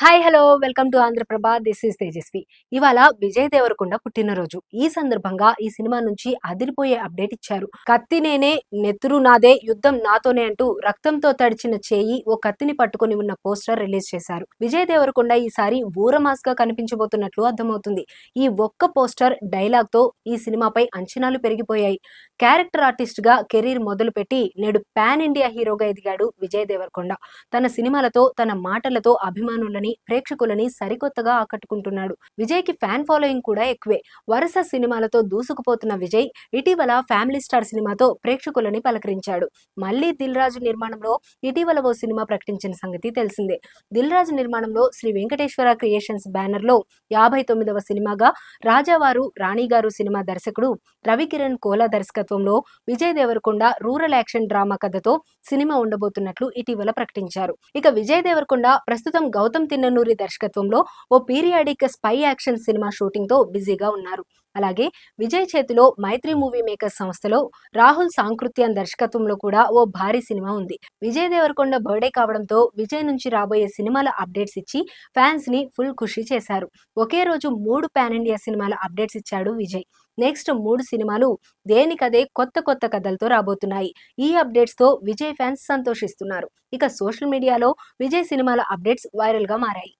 Hi hello welcome to Andhraprabha. This is Tejaswi. ఇవాళ విజయ్ దేవరకొండ పుట్టినరోజు. ఈ సందర్భంగా ఈ సినిమా నుంచి అదిరిపోయే అప్డేట్ ఇచ్చారు. కత్తి నేనే, నెత్తురు నాదే, యుద్ధం నాతోనే అంటూ రక్తంతో తడిచిన చేయి ఓ కత్తిని పట్టుకొని ఉన్న పోస్టర్ రిలీజ్ చేశారు. విజయ్ దేవరకొండ ఈసారి ఊరమాస్ గా కనిపించబోతున్నట్లు అర్థమవుతుంది. ఈ ఒక్క పోస్టర్ డైలాగ్ తో ఈ సినిమాపై అంచనాలు పెరిగిపోయాయి. క్యారెక్టర్ ఆర్టిస్ట్ గా కెరీర్ మొదలుపెట్టి నేడు పాన్ ఇండియా హీరోగా ఎదిగాడు విజయ్ దేవరకొండ. తన సినిమాలతో, తన మాటలతో అభిమానులని, ప్రేక్షకులని సరికొత్తగా ఆకట్టుకుంటున్నాడు. విజయ్ కి ఫ్యాన్ ఫాలోయింగ్ కూడా ఎక్కువే. వరుస సినిమాలతో దూసుకుపోతున్న విజయ్ ఇటీవల ఫ్యామిలీ స్టార్ సినిమాతో ప్రేక్షకులని పలకరించాడు. మళ్ళీ దిల్ రాజు నిర్మాణంలో ఇటీవల ఓ సినిమా ప్రకటించిన సంగతి తెలిసిందే. దిల్ రాజు నిర్మాణంలో శ్రీ వెంకటేశ్వర క్రియేషన్స్ బ్యానర్ లో 59వ సినిమాగా రాజావారు రాణిగారు సినిమా దర్శకుడు రవికిరణ్ కోలా దర్శకత్వంలో Vijay Deverakonda rural action drama కథతో సినిమా ఉండబోతున్నట్లు ఇటీవల ప్రకటించారు. ఇక విజయ్ దేవరకొండ ప్రస్తుతం గౌతమ్ తిన్ననూరి దర్శకత్వంలో ఓ periodic spy action cinema shooting తో బిజీగా ఉన్నారు. అలాగే విజయ్ చేతిలో మైత్రి మూవీ మేకర్స్ సంస్థలో రాహుల్ సాంకృత్యాన్ దర్శకత్వంలో కూడా ఓ భారీ సినిమా ఉంది. విజయ్ దేవరకొండ బర్త్డే కావడంతో విజయ్ నుంచి రాబోయే సినిమాల అప్డేట్స్ ఇచ్చి ఫ్యాన్స్ ని ఫుల్ ఖుషి చేశారు. ఒకే రోజు 3 పాన్ ఇండియా సినిమాల అప్డేట్స్ ఇచ్చాడు విజయ్. నెక్స్ట్ 3 సినిమాలు దేనికదే కొత్త కొత్త కథలతో రాబోతున్నాయి. ఈ అప్డేట్స్ తో విజయ్ ఫ్యాన్స్ సంతోషిస్తున్నారు. ఇక సోషల్ మీడియాలో విజయ్ సినిమాల అప్డేట్స్ వైరల్ గా మారాయి.